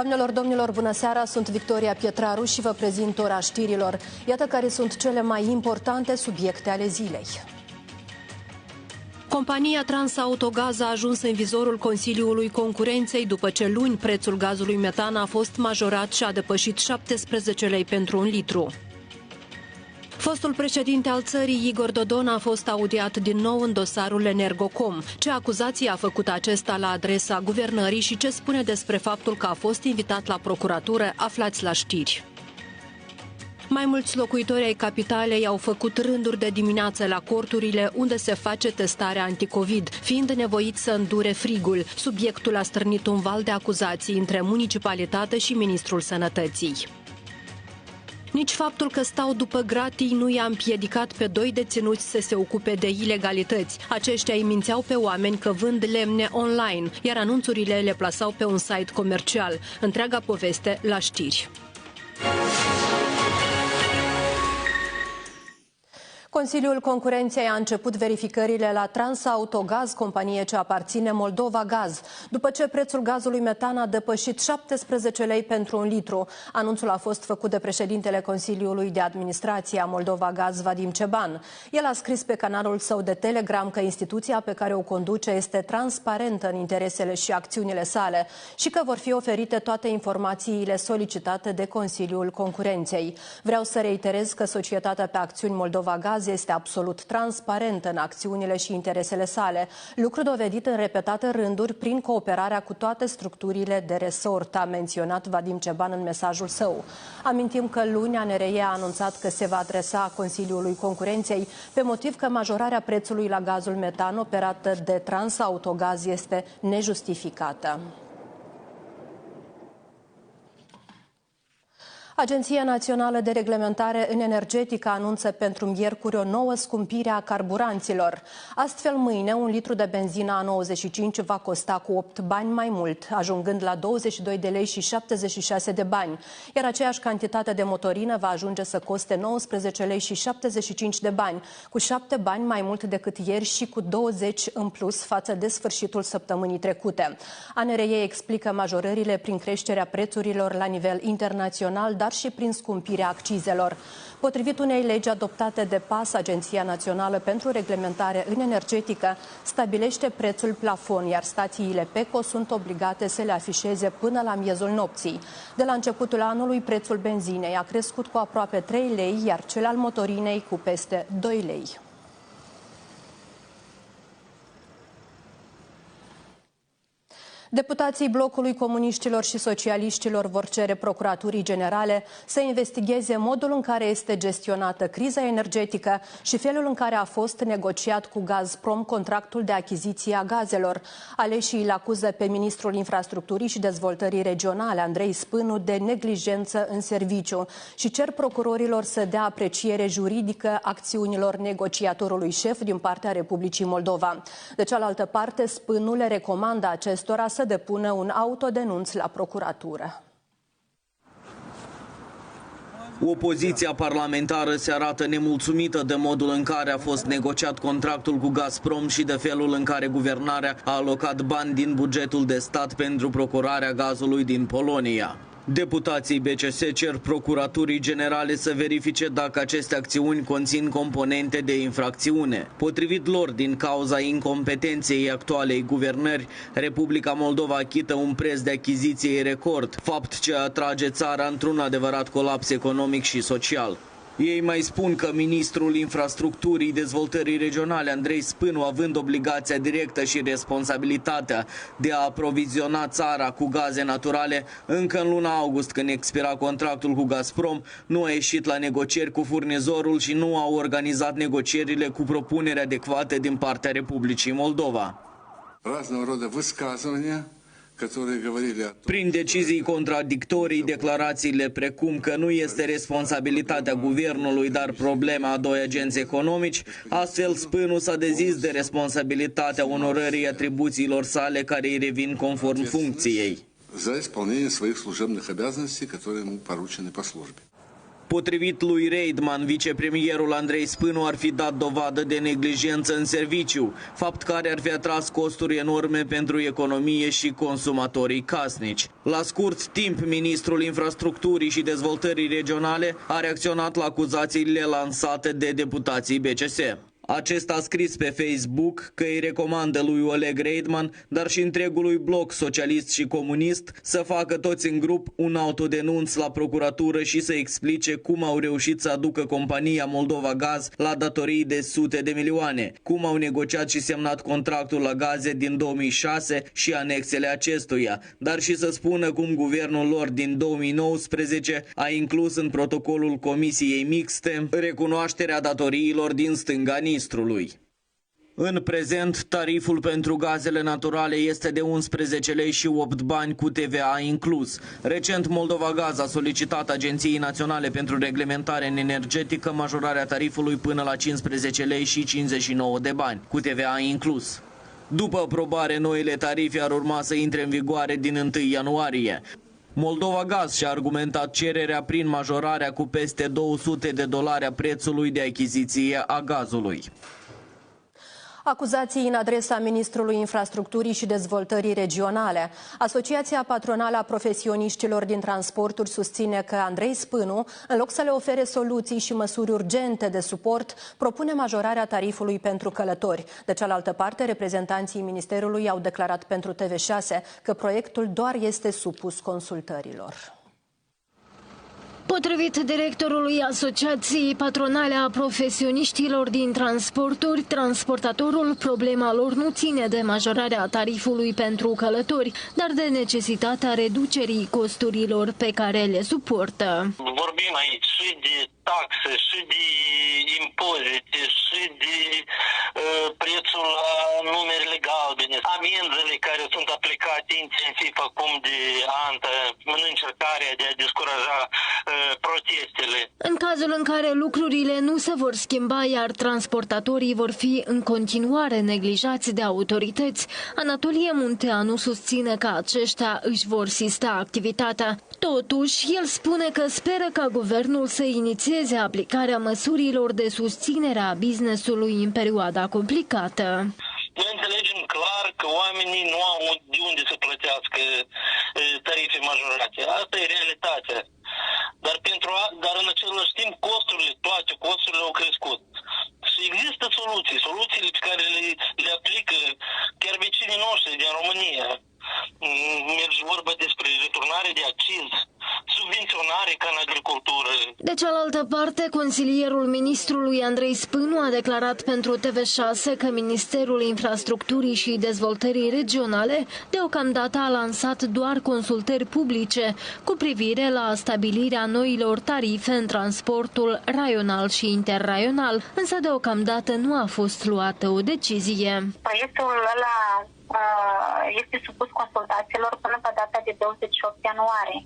Doamnelor, domnilor, bună seara, sunt Victoria Pietraru și vă prezint ora știrilor. Iată care sunt cele mai importante subiecte ale zilei. Compania Transautogaz a ajuns în vizorul Consiliului Concurenței după ce luni prețul gazului metan a fost majorat și a depășit 17 lei pentru un litru. Fostul președinte al țării, Igor Dodon, a fost audiat din nou în dosarul Energocom. Ce acuzații a făcut acesta la adresa guvernării și ce spune despre faptul că a fost invitat la procuratură, aflați la știri. Mai mulți locuitori ai capitalei au făcut rânduri de dimineață la corturile unde se face testarea anticovid, fiind nevoiți să îndure frigul. Subiectul a stârnit un val de acuzații între municipalitate și Ministrul Sănătății. Nici faptul că stau după gratii nu i-a împiedicat pe doi deținuți să se ocupe de ilegalități. Aceștia îi mințeau pe oameni că vând lemne online, iar anunțurile le plasau pe un site comercial. Întreaga poveste la știri. Consiliul Concurenței a început verificările la Transautogaz, companie ce aparține Moldova Gaz, după ce prețul gazului metan a depășit 17 lei pentru un litru. Anunțul a fost făcut de președintele Consiliului de Administrație a Moldova Gaz, Vadim Ceban. El a scris pe canalul său de Telegram că instituția pe care o conduce este transparentă în interesele și acțiunile sale și că vor fi oferite toate informațiile solicitate de Consiliul Concurenței. Vreau să reiterez că societatea pe acțiuni Moldova Gaz este absolut transparentă în acțiunile și interesele sale, lucru dovedit în repetate rânduri prin cooperarea cu toate structurile de resort, a menționat Vadim Ceban în mesajul său. Amintim că luni ANRE a anunțat că se va adresa Consiliului Concurenței pe motiv că majorarea prețului la gazul metan operată de Transautogaz este nejustificată. Agenția Națională de Reglementare în Energetică anunță pentru miercuri o nouă scumpire a carburanților. Astfel, mâine, un litru de benzină A95 va costa cu 8 bani mai mult, ajungând la 22 de lei și 76 de bani, iar aceeași cantitate de motorină va ajunge să coste 19 lei și 75 de bani, cu 7 bani mai mult decât ieri și cu 20 în plus față de sfârșitul săptămânii trecute. ANRE explică majorările prin creșterea prețurilor la nivel internațional, dar și prin scumpirea accizelor. Potrivit unei legi adoptate de PAS, Agenția Națională pentru Reglementare în Energetică stabilește prețul plafon, iar stațiile PECO sunt obligate să le afișeze până la miezul nopții. De la începutul anului, prețul benzinei a crescut cu aproape 3 lei, iar cel al motorinei cu peste 2 lei. Deputații blocului comuniștilor și socialiștilor vor cere Procuraturii Generale să investigheze modul în care este gestionată criza energetică și felul în care a fost negociat cu Gazprom contractul de achiziție a gazelor. Aleșii îl acuză pe ministrul Infrastructurii și Dezvoltării Regionale, Andrei Spânu, de neglijență în serviciu și cer procurorilor să dea apreciere juridică acțiunilor negociatorului șef din partea Republicii Moldova. De cealaltă parte, Spânu le recomandă acestora să depună un autodenunț la procuratură. Opoziția parlamentară se arată nemulțumită de modul în care a fost negociat contractul cu Gazprom și de felul în care guvernarea a alocat bani din bugetul de stat pentru procurarea gazului din Polonia. Deputații BCS cer Procuraturii Generale să verifice dacă aceste acțiuni conțin componente de infracțiune. Potrivit lor, din cauza incompetenței actualei guvernări, Republica Moldova achită un preț de achiziție record, fapt ce atrage țara într-un adevărat colaps economic și social. Ei mai spun că ministrul Infrastructurii Dezvoltării Regionale, Andrei Spânu, având obligația directă și responsabilitatea de a aproviziona țara cu gaze naturale, încă în luna august, când expira contractul cu Gazprom, nu a ieșit la negocieri cu furnizorul și nu a organizat negocierile cu propuneri adecvate din partea Republicii Moldova. Prin decizii contradictorii, declarațiile precum că nu este responsabilitatea guvernului, dar problema a doi agenți economici, astfel Spânu s-a dezis de responsabilitatea onorării atribuțiilor sale care îi revin conform funcției. Potrivit lui Reitman, vicepremierul Andrei Spânu ar fi dat dovadă de neglijență în serviciu, fapt care ar fi atras costuri enorme pentru economie și consumatorii casnici. La scurt timp, ministrul Infrastructurii și Dezvoltării Regionale a reacționat la acuzațiile lansate de deputații BCS. Acesta a scris pe Facebook că îi recomandă lui Oleg Reitman, dar și întregului bloc socialist și comunist, să facă toți în grup un autodenunț la procuratură și să explice cum au reușit să aducă compania Moldova Gaz la datorii de sute de milioane, cum au negociat și semnat contractul la gaze din 2006 și anexele acestuia, dar și să spună cum guvernul lor din 2019 a inclus în protocolul Comisiei Mixte recunoașterea datoriilor din stânga Nistrului. În prezent, tariful pentru gazele naturale este de 11 lei și 8 bani cu TVA inclus. Recent, Moldova Gaz a solicitat Agenției Naționale pentru Reglementare Energetică majorarea tarifului până la 15 lei și 59 de bani, cu TVA inclus. După aprobare, noile tarife ar urma să intre în vigoare din 1 ianuarie. Moldova Gaz și-a argumentat cererea prin majorarea cu peste $200 a prețului de achiziție a gazului. Acuzații în adresa ministrului Infrastructurii și Dezvoltării Regionale. Asociația Patronală a Profesioniștilor din Transporturi susține că Andrei Spânu, în loc să le ofere soluții și măsuri urgente de suport, propune majorarea tarifului pentru călători. De cealaltă parte, reprezentanții Ministerului au declarat pentru TV6 că proiectul doar este supus consultărilor. Potrivit directorului Asociației Patronale a Profesioniștilor din Transporturi, transportatorul, problema lor nu ține de majorarea tarifului pentru călători, dar de necesitatea reducerii costurilor pe care le suportă. Vorbim aici și de taxe, și de impozite, și de prețul la numerele galbene, amenzile care sunt aplicate intensiv acum de ANTA în încercarea de a descuraja protestele. În cazul în care lucrurile nu se vor schimba, iar transportatorii vor fi în continuare neglijați de autorități, Anatolie Munteanu susține că aceștia își vor sista activitatea. Totuși, el spune că speră ca guvernul să inițieze aplicarea măsurilor de susținere a business-ului în perioada complicată. Noi înțelegem clar că oamenii nu au de unde să plătească tarife majorate. Asta e realitatea. Dar în același timp toate costurile au crescut. Și există soluțiile pe care le aplică chiar vecinii noștri din România. Merge vorba despre returnare de acciz, subvenționare ca în agricultură. De cealaltă parte, consilierul ministrului Andrei Spânu a declarat pentru TV6 că Ministerul Infrastructurii și Dezvoltării Regionale deocamdată a lansat doar consultări publice cu privire la stabilirea noilor tarife în transportul raional și interraional, însă deocamdată nu a fost luată o decizie. Proiectul ăla este supus consultațiilor până pe data de 28 ianuarie.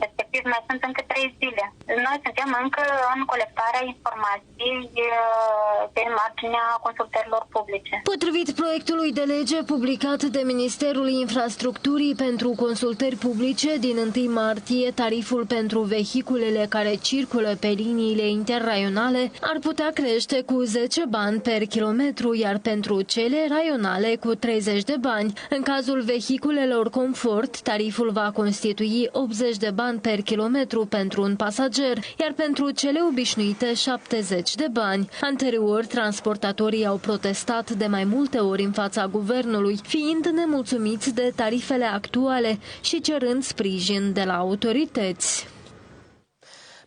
Respectiv, mai sunt încă 3 zile. Noi suntem încă în colectarea informației pe marginea consultărilor publice. Potrivit proiectului de lege publicat de Ministerul Infrastructurii pentru consultări publice din 1 martie, tariful pentru vehiculele care circulă pe liniile interraionale ar putea crește cu 10 bani per kilometru, iar pentru cele raionale cu 30 de bani. În cazul vehiculelor confort, tariful va constitui 80 de bani per kilometru pentru un pasager, iar pentru cele obișnuite 70 de bani. Anterior, transportatorii au protestat de mai multe ori în fața guvernului, fiind nemulțumiți de tarifele actuale și cerând sprijin de la autorități.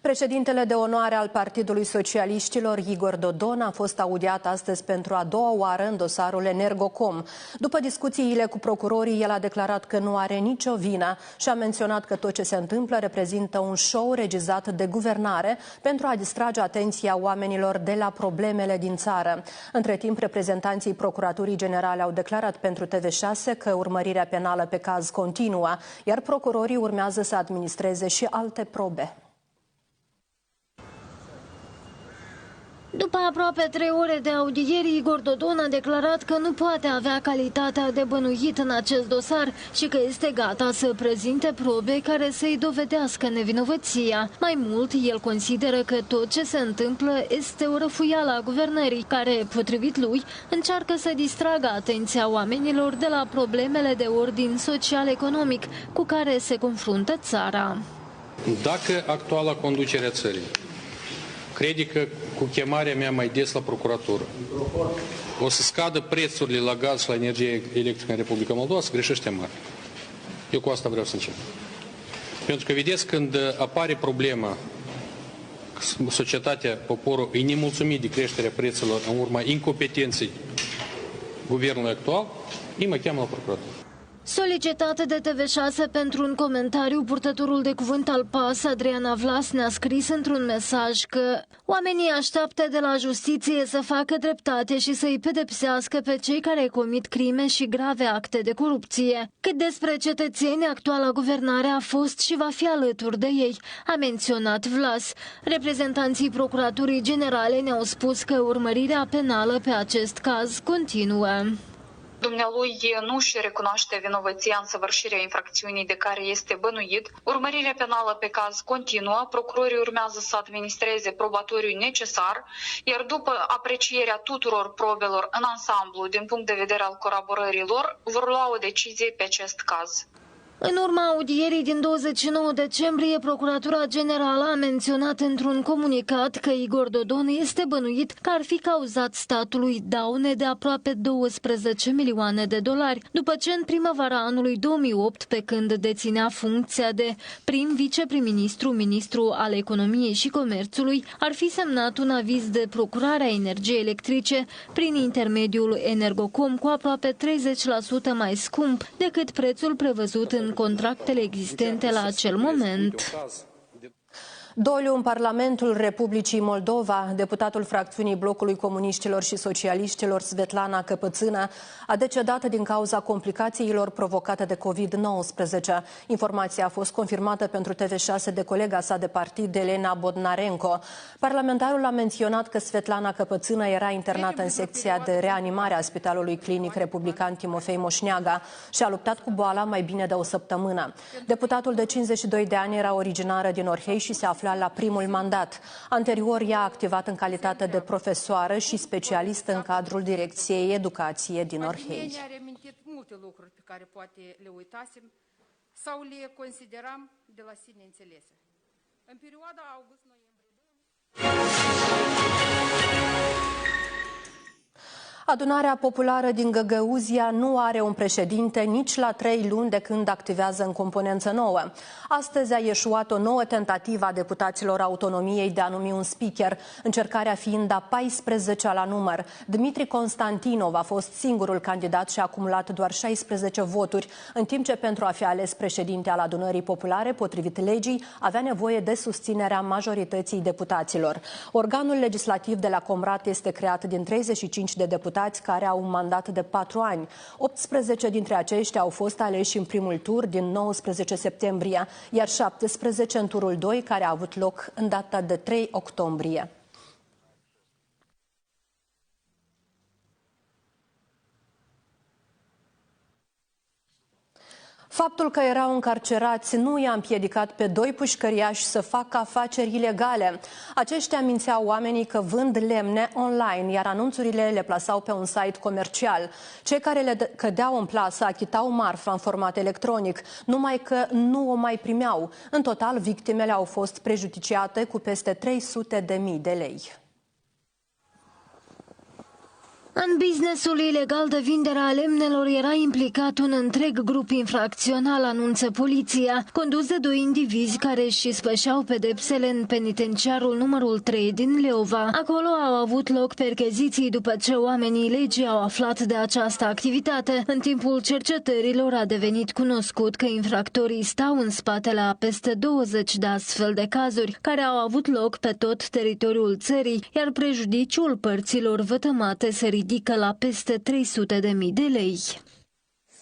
Președintele de onoare al Partidului Socialiștilor, Igor Dodon, a fost audiat astăzi pentru a doua oară în dosarul Energocom. După discuțiile cu procurorii, el a declarat că nu are nicio vină și a menționat că tot ce se întâmplă reprezintă un show regizat de guvernare pentru a distrage atenția oamenilor de la problemele din țară. Între timp, reprezentanții Procuraturii Generale au declarat pentru TV6 că urmărirea penală pe caz continuă, iar procurorii urmează să administreze și alte probe. După După aproape 3 ore de audieri, Igor Dodon a declarat că nu poate avea calitatea de bănuit în acest dosar și că este gata să prezinte probe care să-i dovedească nevinovăția. Mai mult, el consideră că tot ce se întâmplă este o răfuială a guvernării, care, potrivit lui, încearcă să distragă atenția oamenilor de la problemele de ordin social-economic cu care se confruntă țara. Dacă actuala conducere a țării crede că cu chemarea mea mai des la procuratură o să scadă prețurile la gaz și la energie electrică în Republica Moldova, să greșește mare. Eu cu asta vreau să încep. Pentru că, vedeți, când apare problema, societatea, poporul e nemulțumit de creșterea prețurilor în urma incompetenței guvernului actual, ei mă cheamă la procuratură. Solicitat de TV6 pentru un comentariu, purtătorul de cuvânt al PAS, Adriana Vlas, ne-a scris într-un mesaj că oamenii așteaptă de la justiție să facă dreptate și să-i pedepsească pe cei care comit crime și grave acte de corupție. Cât despre cetățeni, actuala guvernare a fost și va fi alături de ei, a menționat Vlas. Reprezentanții Procuraturii Generale ne-au spus că urmărirea penală pe acest caz continuă. Dumnealui nu își recunoaște vinovăția în săvârșirea infracțiunii de care este bănuit. Urmărirea penală pe caz continuă, procurorii urmează să administreze probatoriu necesar, iar după aprecierea tuturor probelor în ansamblu din punct de vedere al colaborării lor, vor lua o decizie pe acest caz. În urma audierii din 29 decembrie, Procuratura Generală a menționat într-un comunicat că Igor Dodon este bănuit că ar fi cauzat statului daune de aproape 12 milioane de dolari, după ce în primăvara anului 2008, pe când deținea funcția de prim viceprim-ministru, ministru al Economiei și Comerțului, ar fi semnat un aviz de procurare a energiei electrice prin intermediul Energocom cu aproape 30% mai scump decât prețul prevăzut în contractele existente la acel moment. Doliu în Parlamentul Republicii Moldova, deputatul fracțiunii Blocului Comuniștilor și Socialiștilor Svetlana Căpățână a decedat din cauza complicațiilor provocate de COVID-19. Informația a fost confirmată pentru TV6 de colega sa de partid, Elena Bodnarenko. Parlamentarul a menționat că Svetlana Căpățână era internată în secția de reanimare a Spitalului Clinic Republican Timofei Moșneaga și a luptat cu boala mai bine de o săptămână. Deputatul de 52 de ani era originară din Orhei și se afla la primul mandat. Anterior, ea a activat în calitate de profesoară și specialistă în cadrul Direcției Educație din Orhei. Ne-a reamintit multe lucruri pe care poate le uitasem sau le consideram de la sine înțelese. În perioada august-noiembrie... Adunarea Populară din Găgăuzia nu are un președinte nici la 3 luni de când activează în componență nouă. Astăzi a ieșuat o nouă tentativă a deputaților autonomiei de a numi un speaker, încercarea fiind a 14-a la număr. Dmitri Constantinov a fost singurul candidat și a acumulat doar 16 voturi, în timp ce pentru a fi ales președinte al Adunării Populare, potrivit legii, avea nevoie de susținerea majorității deputaților. Organul legislativ de la Comrat este creat din 35 de deputați care au un mandat de 4 ani. 18 dintre aceștia au fost aleși în primul tur din 19 septembrie, iar 17 în turul 2, care a avut loc în data de 3 octombrie. Faptul că erau încarcerați nu i-a împiedicat pe 2 pușcăriași să facă afaceri ilegale. Aceștia mințeau oamenii că vând lemne online, iar anunțurile le plasau pe un site comercial. Cei care le cădeau în plasă achitau marfa în format electronic, numai că nu o mai primeau. În total, victimele au fost prejudiciate cu peste 300.000 de lei. În businessul ilegal de vindere a lemnelor era implicat un întreg grup infracțional, anunță poliția, condus de 2 indivizi care își spășeau pedepsele în penitenciarul numărul 3 din Leova. Acolo au avut loc percheziții după ce oamenii legii au aflat de această activitate. În timpul cercetărilor a devenit cunoscut că infractorii stau în spatele a peste 20 de astfel de cazuri, care au avut loc pe tot teritoriul țării, iar prejudiciul părților vătămate se ridică la peste 300.000 de lei.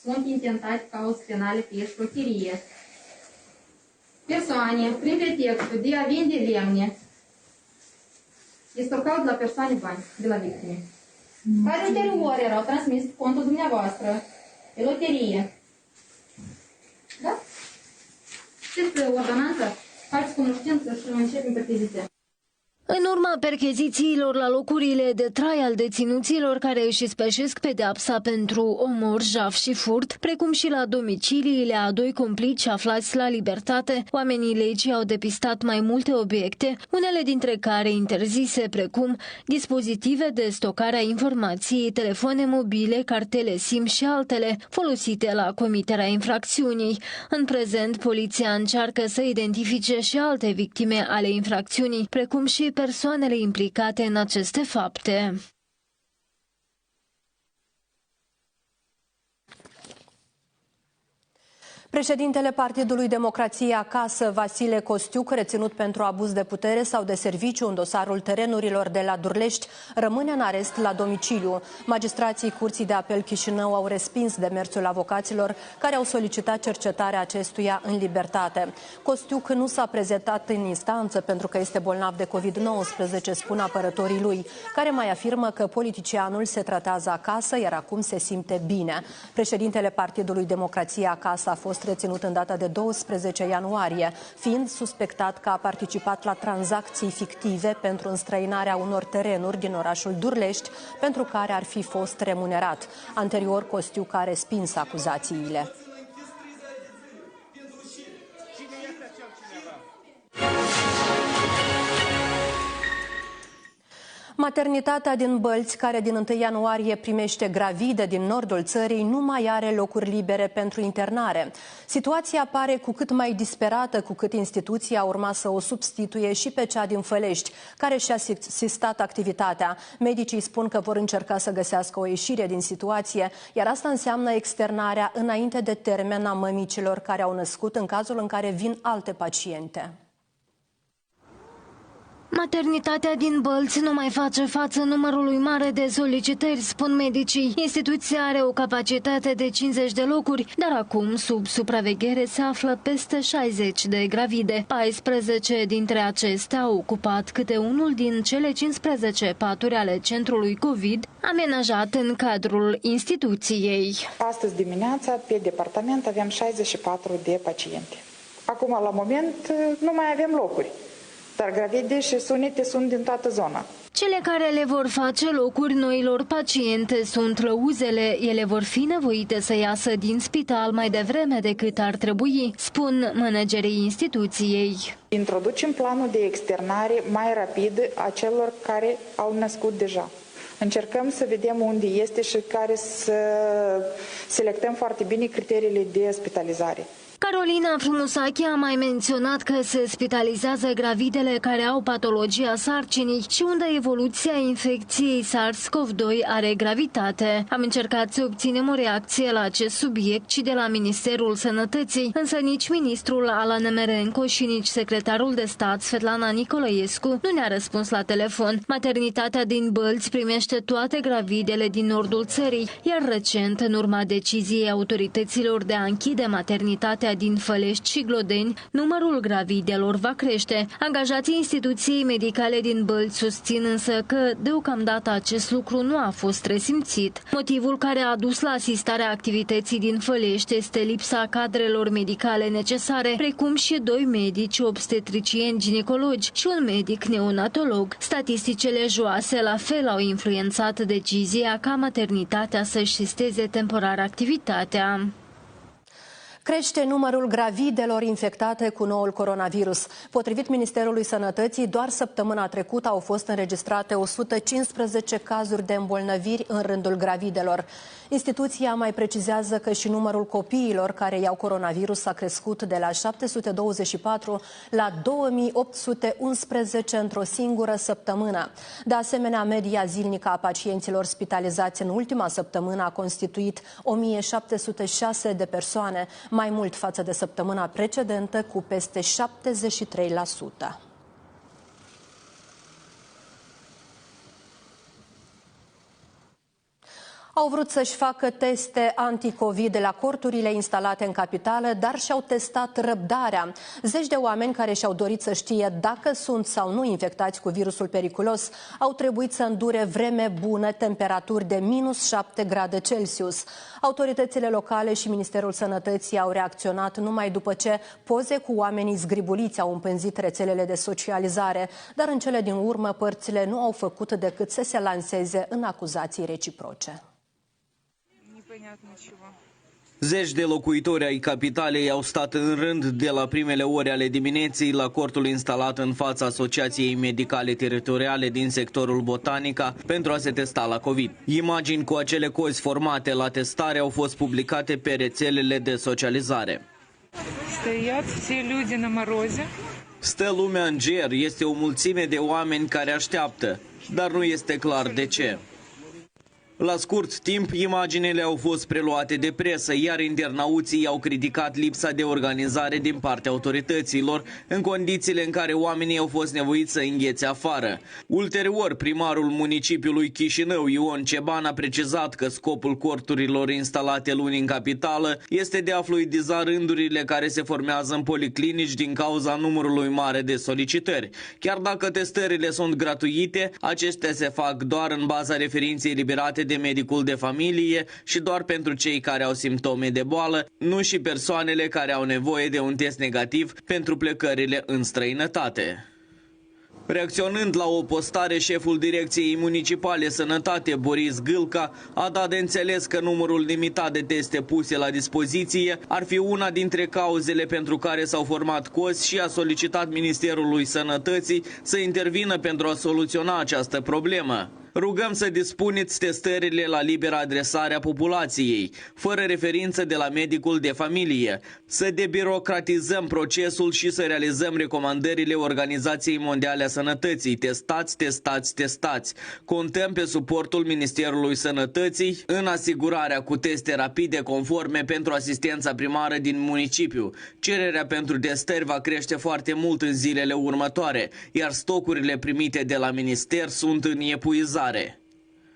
Sunt intentați cauze penale pe șprocherie. Persoane, prin pretextul de a vinde lemne extorcau de la persoane bani de la victime, care ulterior erau transmis pe contul dumneavoastră, pe loterie. Da? Știți ordonanța? Faceți cunoștință și începem percheziția. În urma perchezițiilor la locurile de trai al deținuților care își ispășesc pedeapsa pentru omor, jaf și furt, precum și la domiciliile a 2 complici aflați la libertate, oamenii legii au depistat mai multe obiecte, unele dintre care interzise, precum dispozitive de stocare a informației, telefoane mobile, cartele SIM și altele, folosite la comiterea infracțiunii. În prezent, poliția încearcă să identifice și alte victime ale infracțiunii, precum și persoanele implicate în aceste fapte. Președintele Partidului Democrație Acasă, Vasile Costiuc, reținut pentru abuz de putere sau de serviciu în dosarul terenurilor de la Durlești, rămâne în arest la domiciliu. Magistrații Curții de Apel Chișinău au respins demersul avocaților care au solicitat cercetarea acestuia în libertate. Costiuc nu s-a prezentat în instanță pentru că este bolnav de COVID-19, spun apărătorii lui, care mai afirmă că politicianul se tratează acasă, iar acum se simte bine. Președintele Partidului Democrație Acasă a fost reținut în data de 12 ianuarie, fiind suspectat că a participat la tranzacții fictive pentru înstrăinarea unor terenuri din orașul Durlești, pentru care ar fi fost remunerat. Anterior, Costiuc a respins acuzațiile. Maternitatea din Bălți, care din 1 ianuarie primește gravide din nordul țării, nu mai are locuri libere pentru internare. Situația pare cu cât mai disperată cu cât instituția urma să o substituie și pe cea din Fălești, care și-a sistat activitatea. Medicii spun că vor încerca să găsească o ieșire din situație, iar asta înseamnă externarea înainte de termen a mămicilor care au născut în cazul în care vin alte paciente. Maternitatea din Bălți nu mai face față numărului mare de solicitări, spun medicii. Instituția are o capacitate de 50 de locuri, dar acum sub supraveghere se află peste 60 de gravide. 14 dintre acestea au ocupat câte unul din cele 15 paturi ale centrului COVID, amenajat în cadrul instituției. Astăzi dimineața, pe departament, aveam 64 de paciente. Acum, la moment, nu mai avem locuri. Dar gravide și sunete sunt din toată zona. Cele care le vor face locuri noilor paciente sunt lăuzele. Ele vor fi nevoite să iasă din spital mai devreme decât ar trebui, spun managerii instituției. Introducem planul de externare mai rapid a celor care au născut deja. Încercăm să vedem unde este și care să selectăm foarte bine criteriile de spitalizare. Carolina Frumusache a mai menționat că se spitalizează gravidele care au patologia sarcinii și unde evoluția infecției SARS-CoV-2 are gravitate. Am încercat să obținem o reacție la acest subiect și de la Ministerul Sănătății, însă nici ministrul Alan Nemerenco și nici secretarul de stat Svetlana Nicolăescu nu ne-a răspuns la telefon. Maternitatea din Bălți primește toate gravidele din nordul țării, iar recent, în urma deciziei autorităților de a închide maternitatea din Fălești și Glodeni, numărul gravidelor va crește. Angajații instituției medicale din Bălți susțin însă că deocamdată acest lucru nu a fost resimțit. Motivul care a dus la asistarea activității din Fălești este lipsa cadrelor medicale necesare, precum și 2 medici obstetricieni ginecologi și un medic neonatolog. Statisticele joase la fel au influențat decizia ca maternitatea să-și sisteze temporar activitatea. Crește numărul gravidelor infectate cu noul coronavirus. Potrivit Ministerului Sănătății, doar săptămâna trecută au fost înregistrate 115 cazuri de îmbolnăviri în rândul gravidelor. Instituția mai precizează că și numărul copiilor care iau coronavirus a crescut de la 724 la 2811 într-o singură săptămână. De asemenea, media zilnică a pacienților spitalizați în ultima săptămână a constituit 1706 de persoane, mai mult față de săptămâna precedentă, cu peste 73%. Au vrut să-și facă teste anti-Covid la corturile instalate în capitală, dar și-au testat răbdarea. Zeci de oameni care și-au dorit să știe dacă sunt sau nu infectați cu virusul periculos au trebuit să îndure vreme bună, temperaturi de -7 grade Celsius. Autoritățile locale și Ministerul Sănătății au reacționat numai după ce poze cu oamenii zgribuliți au împânzit rețelele de socializare, dar în cele din urmă părțile nu au făcut decât să se lanseze în acuzații reciproce. Zeci de locuitori ai capitalei au stat în rând de la primele ore ale dimineții la cortul instalat în fața Asociației Medicale Teritoriale din sectorul Botanica pentru a se testa la COVID. Imagini cu acele cozi formate la testare au fost publicate pe rețelele de socializare. Stă lumea în ger, este o mulțime de oameni care așteaptă, dar nu este clar de ce. La scurt timp, imaginele au fost preluate de presă, iar internauții au criticat lipsa de organizare din partea autorităților, în condițiile în care oamenii au fost nevoiți să înghețe afară. Ulterior, primarul municipiului Chișinău, Ion Ceban, a precizat că scopul corturilor instalate luni în capitală este de a fluidiza rândurile care se formează în policlinici din cauza numărului mare de solicitări. Chiar dacă testările sunt gratuite, acestea se fac doar în baza referinței eliberate de medicul de familie și doar pentru cei care au simptome de boală, nu și persoanele care au nevoie de un test negativ pentru plecările în străinătate. Reacționând la o postare, șeful Direcției Municipale Sănătate, Boris Gâlca, a dat de înțeles că numărul limitat de teste puse la dispoziție ar fi una dintre cauzele pentru care s-au format cozi și a solicitat Ministerului Sănătății să intervină pentru a soluționa această problemă. Rugăm să dispuneți testările la liberă adresare a populației, fără referință de la medicul de familie, să debirocratizăm procesul și să realizăm recomandările Organizației Mondiale a Sănătății. Testați, testați, testați. Contăm pe suportul Ministerului Sănătății în asigurarea cu teste rapide conforme pentru asistența primară din municipiu. Cererea pentru testări va crește foarte mult în zilele următoare, iar stocurile primite de la minister sunt în epuizare.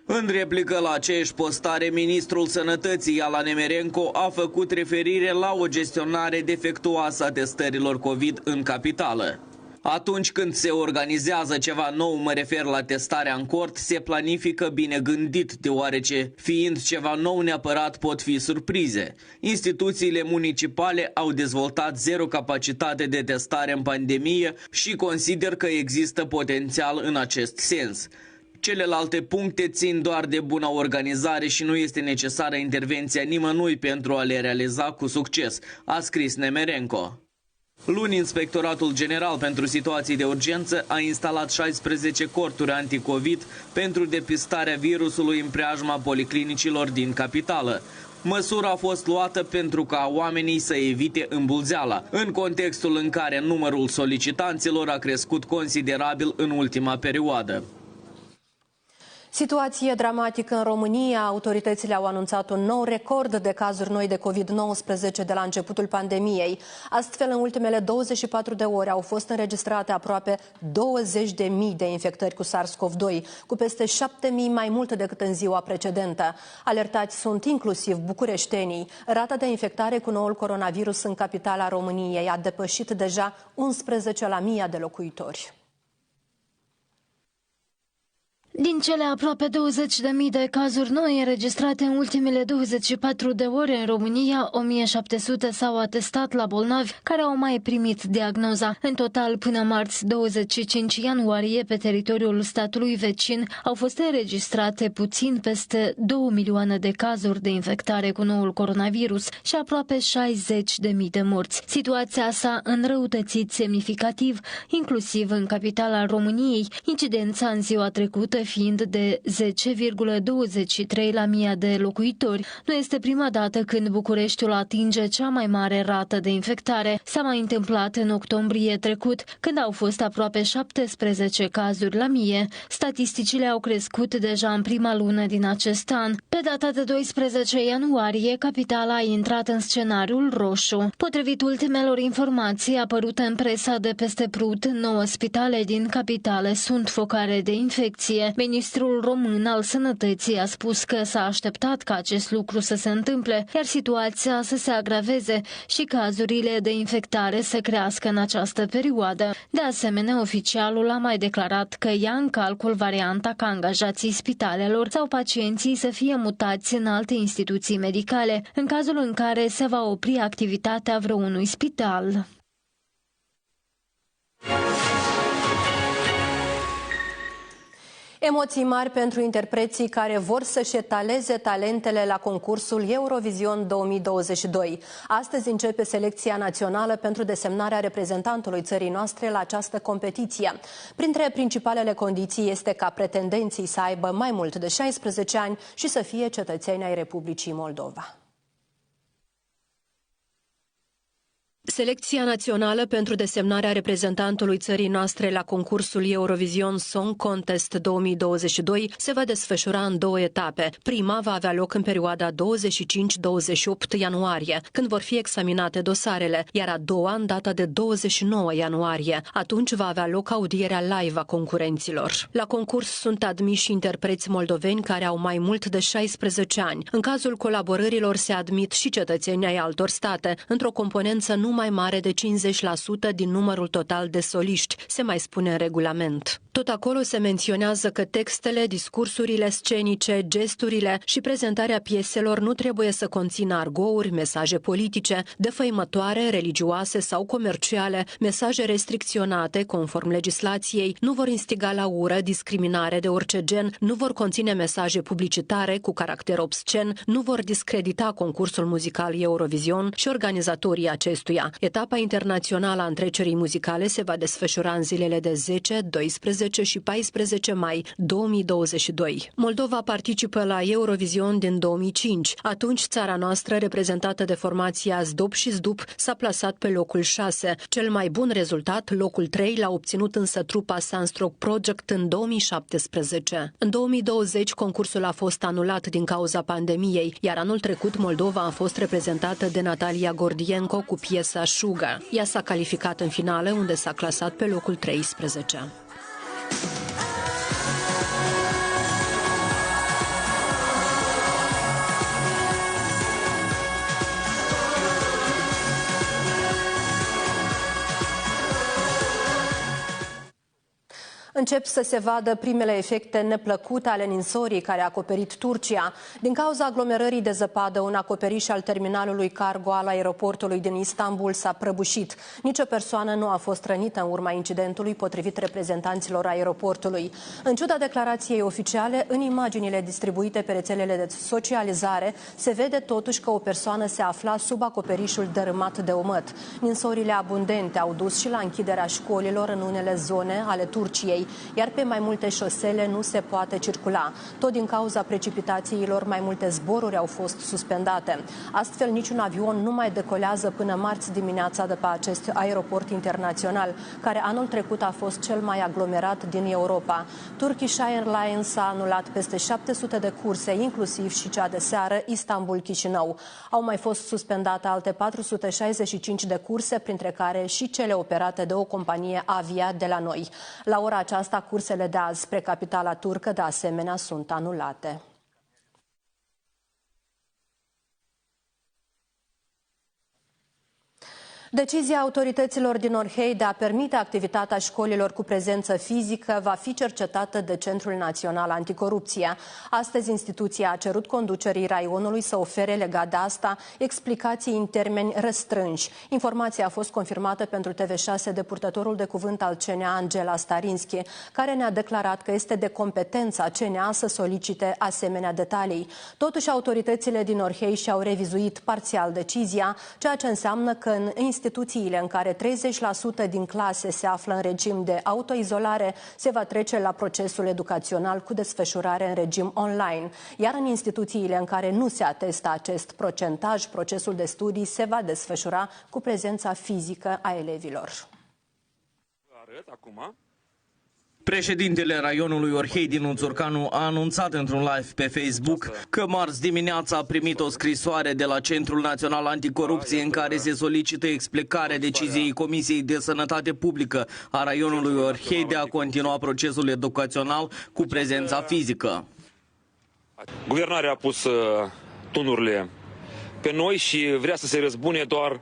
În replică la aceeași postare, ministrul Sănătății, Alan Emerenco, a făcut referire la o gestionare defectuoasă a testărilor COVID în capitală. Atunci când se organizează ceva nou, mă refer la testarea în cort, se planifică bine gândit, deoarece, fiind ceva nou, neapărat pot fi surprize. Instituțiile municipale au dezvoltat zero capacitate de testare în pandemie și consider că există potențial în acest sens. Celelalte puncte țin doar de bună organizare și nu este necesară intervenția nimănui pentru a le realiza cu succes, a scris Nemerenco. Luni, Inspectoratul General pentru Situații de Urgență a instalat 16 corturi anti-Covid pentru depistarea virusului în preajma policlinicilor din capitală. Măsura a fost luată pentru ca oamenii să evite îmbulzeala, în contextul în care numărul solicitanților a crescut considerabil în ultima perioadă. Situație dramatică în România. Autoritățile au anunțat un nou record de cazuri noi de COVID-19 de la începutul pandemiei. Astfel, în ultimele 24 de ore au fost înregistrate aproape 20.000 de infectări cu SARS-CoV-2, cu peste 7.000 mai mult decât în ziua precedentă. Alertați sunt inclusiv bucureștenii. Rata de infectare cu noul coronavirus în capitala României a depășit deja 11 la 1000 de locuitori. Din cele aproape 20.000 de cazuri noi înregistrate în ultimele 24 de ore în România, 1700 s-au atestat la bolnavi care au mai primit diagnoza. În total, până marți 25 ianuarie, pe teritoriul statului vecin au fost înregistrate puțin peste 2 milioane de cazuri de infectare cu noul coronavirus și aproape 60.000 de morți. Situația s-a înrăutățit semnificativ, inclusiv în capitala României, incidența în ziua trecută fiind de 10,23 la 1000 de locuitori. Nu este prima dată când Bucureștiul atinge cea mai mare rată de infectare. S-a mai întâmplat în octombrie trecut, când au fost aproape 17 cazuri la 1000. Statisticile au crescut deja în prima lună din acest an. Pe data de 12 ianuarie, capitala a intrat în scenariul roșu. Potrivit ultimelor informații apărute în presa de peste Prut, 9 spitale din capitală sunt focare de infecție. Ministrul român al Sănătății a spus că s-a așteptat ca acest lucru să se întâmple, iar situația să se agraveze și cazurile de infectare să crească în această perioadă. De asemenea, oficialul a mai declarat că ia în calcul varianta ca angajații spitalelor sau pacienții să fie mutați în alte instituții medicale, în cazul în care se va opri activitatea vreunui spital. Emoții mari pentru interpreții care vor să-și etaleze talentele la concursul Eurovision 2022. Astăzi începe selecția națională pentru desemnarea reprezentantului țării noastre la această competiție. Printre principalele condiții este ca pretendenții să aibă mai mult de 16 ani și să fie cetățeni ai Republicii Moldova. Selecția națională pentru desemnarea reprezentantului țării noastre la concursul Eurovision Song Contest 2022 se va desfășura în 2 etape. Prima va avea loc în perioada 25-28 ianuarie, când vor fi examinate dosarele, iar a doua în data de 29 ianuarie. Atunci va avea loc audierea live a concurenților. La concurs sunt admiși interpreți moldoveni care au mai mult de 16 ani. În cazul colaborărilor se admit și cetățeni ai altor state, într-o componență nu mai mare de 50% din numărul total de soliști, se mai spune în regulament. Tot acolo se menționează că textele, discursurile scenice, gesturile și prezentarea pieselor nu trebuie să conțină argouri, mesaje politice, defăimătoare, religioase sau comerciale, mesaje restricționate conform legislației, nu vor instiga la ură, discriminare de orice gen, nu vor conține mesaje publicitare cu caracter obscen, nu vor discredita concursul muzical Eurovision și organizatorii acestuia. Etapa internațională a întrecerii muzicale se va desfășura în zilele de 10, 12 și 14 mai 2022. Moldova participă la Eurovision din 2005. Atunci țara noastră, reprezentată de formația Zdop și Zdup, s-a plasat pe locul 6. Cel mai bun rezultat, locul 3, l-a obținut însă trupa Sunstroke Project în 2017. În 2020, concursul a fost anulat din cauza pandemiei, iar anul trecut Moldova a fost reprezentată de Natalia Gordienko cu piesa Sugar. Ea s-a calificat în finală, unde s-a clasat pe locul 13. Încep să se vadă primele efecte neplăcute ale ninsorii care a acoperit Turcia. Din cauza aglomerării de zăpadă, un acoperiș al terminalului cargo al aeroportului din Istanbul s-a prăbușit. Nici o persoană nu a fost rănită în urma incidentului, potrivit reprezentanților aeroportului. În ciuda declarației oficiale, în imaginile distribuite pe rețelele de socializare, se vede totuși că o persoană se afla sub acoperișul dărâmat de omăt. Ninsorile abundente au dus și la închiderea școlilor în unele zone ale Turciei, iar pe mai multe șosele nu se poate circula. Tot din cauza precipitațiilor, mai multe zboruri au fost suspendate. Astfel, niciun avion nu mai decolează până marți dimineața de pe acest aeroport internațional, care anul trecut a fost cel mai aglomerat din Europa. Turkish Airlines a anulat peste 700 de curse, inclusiv și cea de seară Istanbul-Chișinău. Au mai fost suspendate alte 465 de curse, printre care și cele operate de o companie avia de la noi. La ora aceasta, cursele de azi spre capitala turcă, de asemenea, sunt anulate. Decizia autorităților din Orhei de a permite activitatea școlilor cu prezență fizică va fi cercetată de Centrul Național Anticorupție. Astăzi, instituția a cerut conducerii raionului să ofere legat de asta explicații în termeni restrânși. Informația a fost confirmată pentru TV6 de purtătorul de cuvânt al CNA, Angela Starinski, care ne-a declarat că este de competența CNA să solicite asemenea detalii. Totuși, autoritățile din Orhei și-au revizuit parțial decizia, ceea ce înseamnă că în instituțiile în care 30% din clase se află în regim de autoizolare, se va trece la procesul educațional cu desfășurare în regim online. Iar în instituțiile în care nu se atestă acest procentaj, procesul de studii se va desfășura cu prezența fizică a elevilor. Arăt acum. Președintele raionului Orhei Dinu Țurcanu a anunțat într-un live pe Facebook că marți dimineața a primit o scrisoare de la Centrul Național Anticorupție în care se solicită explicarea deciziei Comisiei de Sănătate Publică a raionului Orhei de a continua procesul educațional cu prezența fizică. Guvernarea a pus tunurile pe noi și vrea să se răzbune doar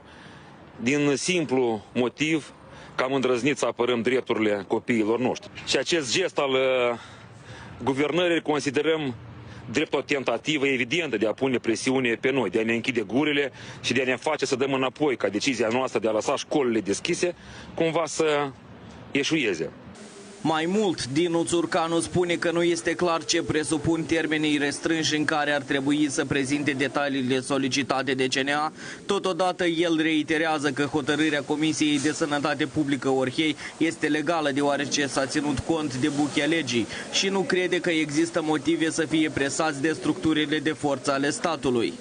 din simplu motiv că am îndrăznit să apărăm drepturile copiilor noștri. Și acest gest al guvernării considerăm drept o tentativă evidentă de a pune presiune pe noi, de a ne închide gurile și de a ne face să dăm înapoi ca decizia noastră de a lăsa școlile deschise cumva să eșueze. Mai mult, Dinu Țurcanu spune că nu este clar ce presupun termenii restrânși în care ar trebui să prezinte detaliile solicitate de CNA. Totodată, el reiterează că hotărârea Comisiei de Sănătate Publică Orhei este legală deoarece s-a ținut cont de buchea legii și nu crede că există motive să fie presați de structurile de forță ale statului.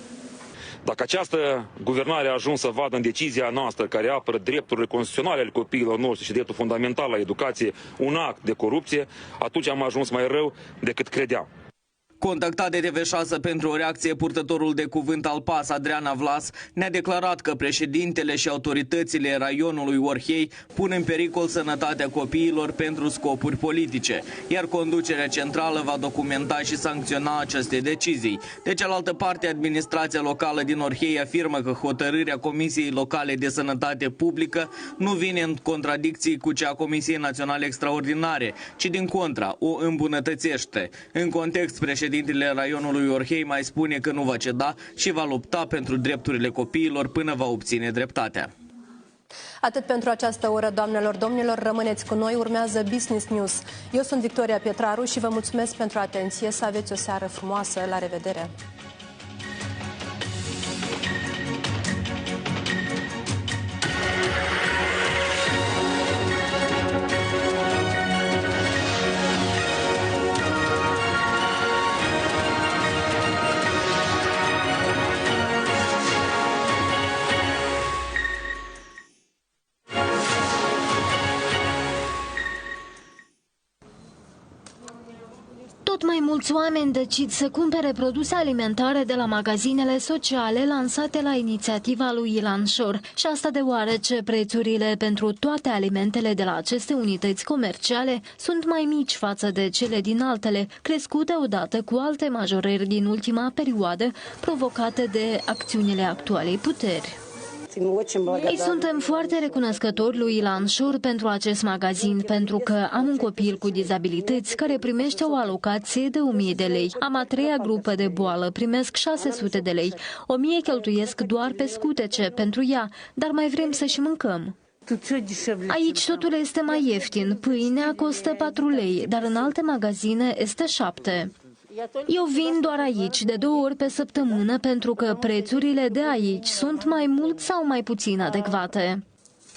Dacă această guvernare a ajuns să vadă în decizia noastră care apără drepturile constituționale ale copiilor noștri și dreptul fundamental la educație un act de corupție, atunci am ajuns mai rău decât credeam. Contactat de TV6 pentru o reacție, purtătorul de cuvânt al PAS, Adriana Vlas, ne-a declarat că președintele și autoritățile raionului Orhei pun în pericol sănătatea copiilor pentru scopuri politice, iar conducerea centrală va documenta și sancționa aceste decizii. De cealaltă parte, administrația locală din Orhei afirmă că hotărârea Comisiei Locale de Sănătate Publică nu vine în contradicții cu cea a Comisiei Naționale Extraordinare, ci din contra, o îmbunătățește. În context, președintele raionului Orhei mai spune că nu va ceda și va lupta pentru drepturile copiilor până va obține dreptatea. Atât pentru această oră, doamnelor, domnilor, rămâneți cu noi, urmează Business News. Eu sunt Victoria Pietraru și vă mulțumesc pentru atenție, să aveți o seară frumoasă, la revedere! Tot mai mulți oameni decid să cumpere produse alimentare de la magazinele sociale lansate la inițiativa lui Ilan Șor. Și asta deoarece prețurile pentru toate alimentele de la aceste unități comerciale sunt mai mici față de cele din altele, crescute odată cu alte majorări din ultima perioadă provocate de acțiunile actualei puteri. Îi suntem foarte recunoscători lui Ilan Șor pentru acest magazin, pentru că am un copil cu dizabilități care primește o alocație de 1000 de lei. Am a treia grupă de boală, primesc 600 de lei. 1000 cheltuiesc doar pe scutece pentru ea, dar mai vrem să și mâncăm. Aici totul este mai ieftin. Pâinea costă 4 lei, dar în alte magazine este 7. Eu vin doar aici de 2 ori pe săptămână pentru că prețurile de aici sunt mai mult sau mai puțin adecvate.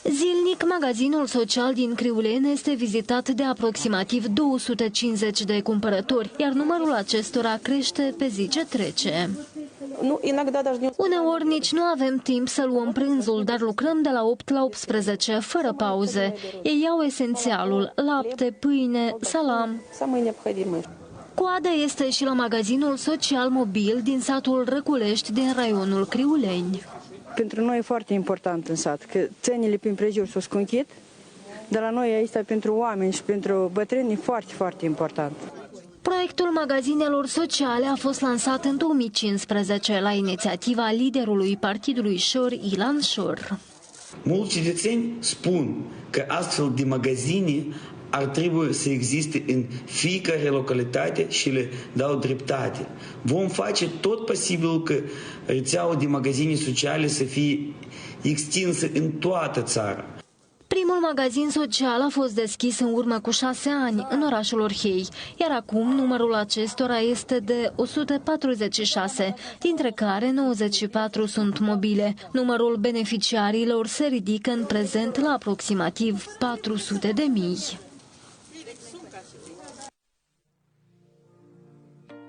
Zilnic, magazinul social din Criuleni este vizitat de aproximativ 250 de cumpărători, iar numărul acestora crește pe zi ce trece. Uneori nici nu avem timp să luăm prânzul, dar lucrăm de la 8 la 18, fără pauze. Ei iau esențialul, lapte, pâine, salam. Coada este și la magazinul social mobil din satul Răculești din raionul Criuleni. Pentru noi e foarte important în sat, că țenile prin prejur s-au sconchit, dar la noi aici pentru oameni și pentru bătrâni e foarte, foarte important. Proiectul magazinelor sociale a fost lansat în 2015 la inițiativa liderului partidului Șor, Ilan Șor. Mulți cetățeni spun că astfel de magazine ar trebui să existe în fiecare localitate și le dau dreptate. Vom face tot posibilul că rețeaua de magazine sociale să fie extinsă în toată țara. Primul magazin social a fost deschis în urmă cu 6 ani în orașul Orhei, iar acum numărul acestora este de 146, dintre care 94 sunt mobile. Numărul beneficiarilor se ridică în prezent la aproximativ 400.000.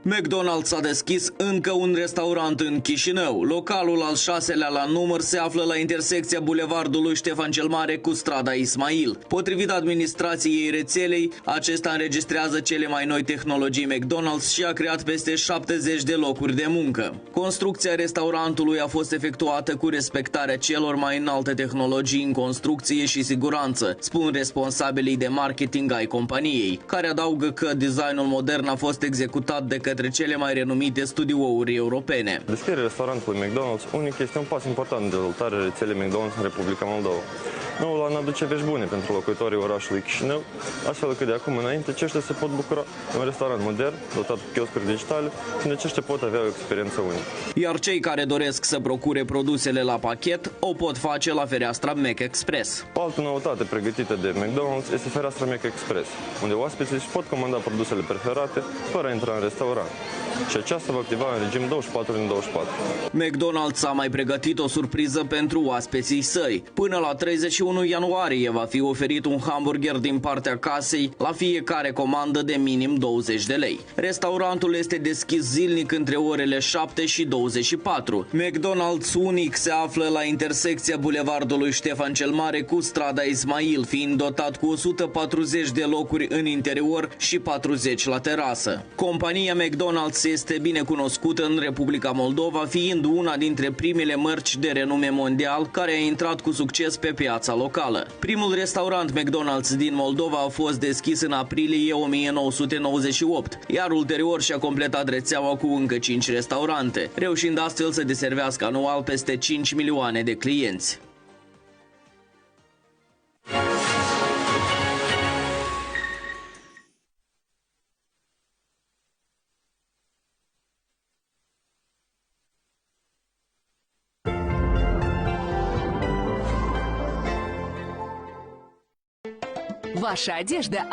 McDonald's a deschis încă un restaurant în Chișinău. Localul al 6-lea la număr se află la intersecția bulevardului Ștefan cel Mare cu strada Ismail. Potrivit administrației rețelei, acesta înregistrează cele mai noi tehnologii McDonald's și a creat peste 70 de locuri de muncă. Construcția restaurantului a fost efectuată cu respectarea celor mai înalte tehnologii în construcție și siguranță, spun responsabilii de marketing ai companiei, care adaugă că designul modern a fost executat de către cele mai renumite studiouri europene. Deschiderea restaurantului McDonald's unic este un pas important în dezvoltarea rețelei McDonald's în Republica Moldova. Noul an aduce vești bune pentru locuitorii orașului Chișinău, astfel că de acum înainte aceștia se pot bucura de un restaurant modern, dotat cu chioscuri digitale, și aceștia pot avea o experiență unică. Iar cei care doresc să procure produsele la pachet o pot face la fereastra Mac Express. O altă noutate pregătită de McDonald's este fereastra Mac Express, unde oaspeții își pot comanda produsele preferate fără a intra în restaurant. Și aceasta va activa în regim 24/24. McDonald's a mai pregătit o surpriză pentru oaspeții săi. Până la 31 ianuarie va fi oferit un hamburger din partea casei la fiecare comandă de minim 20 de lei. Restaurantul este deschis zilnic între orele 7 și 24. McDonald's unic se află la intersecția bulevardului Ștefan cel Mare cu strada Ismail, fiind dotat cu 140 de locuri în interior și 40 la terasă. Compania McDonald's este bine cunoscută în Republica Moldova, fiind una dintre primele mărci de renume mondial care a intrat cu succes pe piața locală. Primul restaurant McDonald's din Moldova a fost deschis în aprilie 1998, iar ulterior și-a completat rețeaua cu încă 5 restaurante, reușind astfel să deservească anual peste 5 milioane de clienți. Ваша одежда